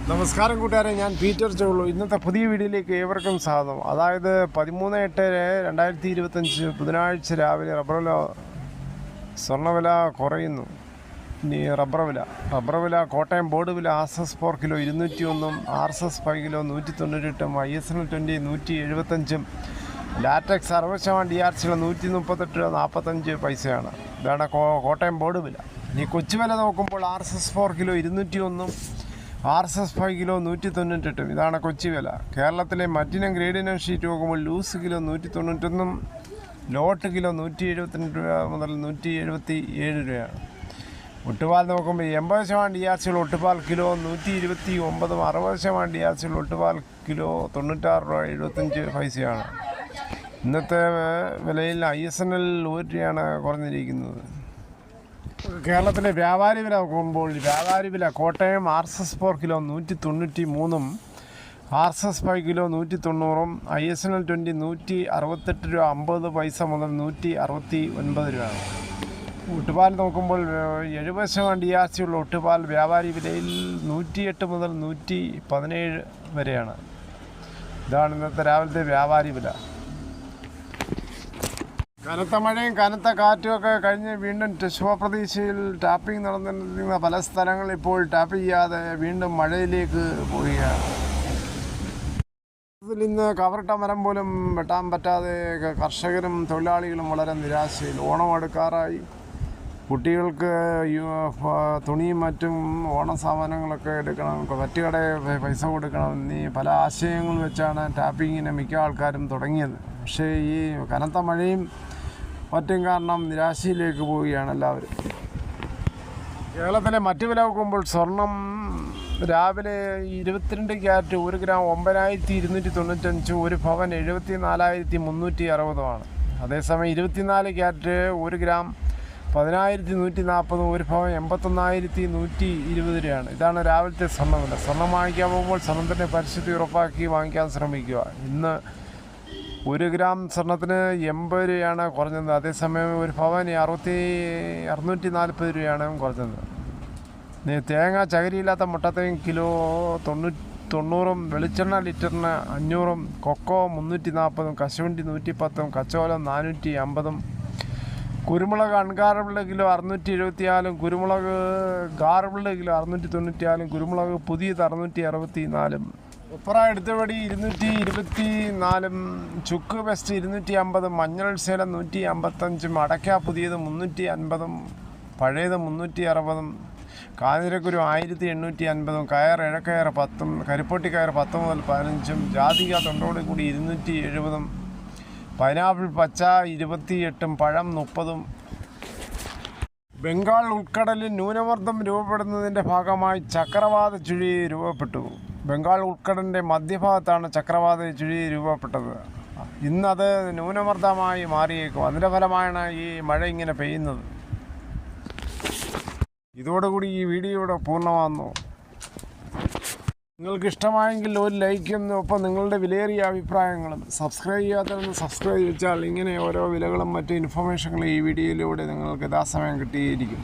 നമസ്കാരം കൂട്ടുകാരെ, ഞാൻ പീറ്റർ ചോളു. ഇന്നത്തെ പുതിയ വീഡിയോയിലേക്ക് ഏവർക്കും സ്വാഗതം. അതായത് 13/8/2025 ബുധനാഴ്ച രാവിലെ സ്വർണ്ണവില കുറയുന്നു. ഇനി റബ്ബർ വില കോട്ടയം ബോർഡ് വില RSS 4 kilo 201, RSS 5 kilo 198, ISL 20 175, latex 60% DRC 138.45 ഇതാണ് കോട്ടയം ബോർഡ് വില. ഇനി കൊച്ചു വില നോക്കുമ്പോൾ RSS 4 കിലോ 201, RSS 5 കിലോ 198, ഇതാണ് കൊച്ചി വില. കേരളത്തിലെ മറ്റിനം ഗ്രേഡിനം ഷീറ്റ് നോക്കുമ്പോൾ ലൂസ് കിലോ 191, ലോട്ട് കിലോ 172 രൂപ മുതൽ 177 രൂപയാണ്. ഒട്ടുപാൽ നോക്കുമ്പോൾ 80% DRC ഒട്ടുപാൽ കിലോ 129, 60% DRC ഒട്ടുപാൽ കിലോ 96.75 രൂപ. ഇന്നത്തെ വിലയിൽ ISNL 1 രൂപയാണ് കുറഞ്ഞിരിക്കുന്നത്. കേരളത്തിലെ വ്യാപാരി വില നോക്കുമ്പോൾ വ്യാപാരി വില Kottayam RSS 4 kilo 193, RSS 5 kilo 190, ISNL 20 168 രൂപ 50 മുതൽ 169 രൂപയാണ്. ഒട്ടുപാൽ നോക്കുമ്പോൾ 70% DRC ഉള്ള ഒട്ടുപാൽ വ്യാപാരി വിലയിൽ 108 മുതൽ 117 വരെയാണ്. ഇതാണ് ഇന്നത്തെ രാവിലത്തെ വ്യാപാരി വില. കനത്ത മഴയും കനത്ത കാറ്റുമൊക്കെ കഴിഞ്ഞ് വീണ്ടും ശുഭപ്രതീക്ഷയിൽ ടാപ്പിംഗ് നടന്നിരുന്ന പല സ്ഥലങ്ങളിൽ ഇപ്പോൾ ടാപ്പ് ചെയ്യാതെ വീണ്ടും മഴയിലേക്ക് പോവുകയാണ്. ഇന്ന് കവറിട്ട മരം പോലും വെട്ടാൻ പറ്റാതെ കർഷകരും തൊഴിലാളികളും വളരെ നിരാശയിൽ. ഓണം അടുക്കാറായി. കുട്ടികൾക്ക് തുണിയും മറ്റും ഓണ സാമാനങ്ങളൊക്കെ എടുക്കണം, പറ്റുകടയിൽ പൈസ കൊടുക്കണം എന്നീ പല ആശയങ്ങൾ വെച്ചാണ് ടാപ്പിങ്ങിന് മിക്ക ആൾക്കാരും തുടങ്ങിയത്. പക്ഷേ ഈ കനത്ത മഴയും മറ്റും കാരണം നിരാശയിലേക്ക് പോവുകയാണ് എല്ലാവരും. കേരളത്തിലെ മറ്റു വില നോക്കുമ്പോൾ സ്വർണം രാവിലെ 22 ക്യാരറ്റ് 1 ഗ്രാം 9295, 1 പവൻ 74,360. അതേസമയം 24 ക്യാരറ്റ് 1 ഗ്രാം 10,140, 1 പവൻ 81,120 രൂപയാണ്. ഇതാണ് രാവിലത്തെ സ്വർണ്ണവില. സ്വർണ്ണം വാങ്ങിക്കാൻ പോകുമ്പോൾ സ്വർണ്ണത്തിൻ്റെ പരിശുദ്ധി ഉറപ്പാക്കി വാങ്ങിക്കാൻ ശ്രമിക്കുക. ഇന്ന് 1 ഗ്രാം സ്വർണ്ണത്തിന് 80 രൂപയാണ് കുറഞ്ഞത്. അതേസമയം 1 പവന് 640 രൂപയാണ് കുറഞ്ഞത്. തേങ്ങ ചകിരിയില്ലാത്ത മുട്ടത്തേങ്ങ കിലോ 90, വെളിച്ചെണ്ണ ലിറ്ററിന് 500, കൊക്കോ 340, കശുവണ്ടി 110, കച്ചോലം 450, കുരുമുളക് അൺഗാർബിൾഡ് കിലോ 674, കുരുമുളക് ഗാർബിൾഡ് കിലോ 694, കുരുമുളക് പുതിയത് 664, ഉപ്പറ എടുത്തപടി 224, ചുക്ക് ബെസ്റ്റ് 250, മഞ്ഞൾ സേലം 155, അടയ്ക്ക പുതിയത് 350, പഴയത് 360, കാഞ്ഞിരക്കുരു 1850, കയർ ഇഴക്കയർ 10, കരിപ്പൊട്ടി കയർ 10 മുതൽ 15, ജാതിക തൊണ്ടോട് കൂടി 270, പൈനാപ്പിൾ പച്ച 28, പഴം 30. ബംഗാൾ ഉൾക്കടലിൽ ന്യൂനമർദ്ദം രൂപപ്പെടുന്നതിൻ്റെ ഭാഗമായി ചക്രവാത ചുഴി രൂപപ്പെട്ടു. ബംഗാൾ ഉൾക്കടലിൻ്റെ മധ്യഭാഗത്താണ് ചക്രവാത ചുഴി രൂപപ്പെട്ടത്. ഇന്നത് ന്യൂനമർദ്ദമായി മാറിയേക്കും. അതിൻ്റെ ഫലമായാണ് ഈ മഴ ഇങ്ങനെ പെയ്യുന്നത്. ഇതോടുകൂടി ഈ വീഡിയോ ഇവിടെ പൂർണ്ണമാകുന്നു. നിങ്ങൾക്ക് ഇഷ്ടമായെങ്കിൽ ഒരു ലൈക്കും ഒപ്പം നിങ്ങളുടെ വിലയേറിയ അഭിപ്രായങ്ങളും. സബ്സ്ക്രൈബ് ചെയ്യാത്തവരൊന്ന് സബ്സ്ക്രൈബ് ചെയ്താൽ ഇങ്ങനെ ഓരോ വിലകളും മറ്റു ഇൻഫർമേഷനുകളും ഈ വീഡിയോയിലൂടെ നിങ്ങൾക്ക് യഥാസമയം കിട്ടിയിരിക്കും.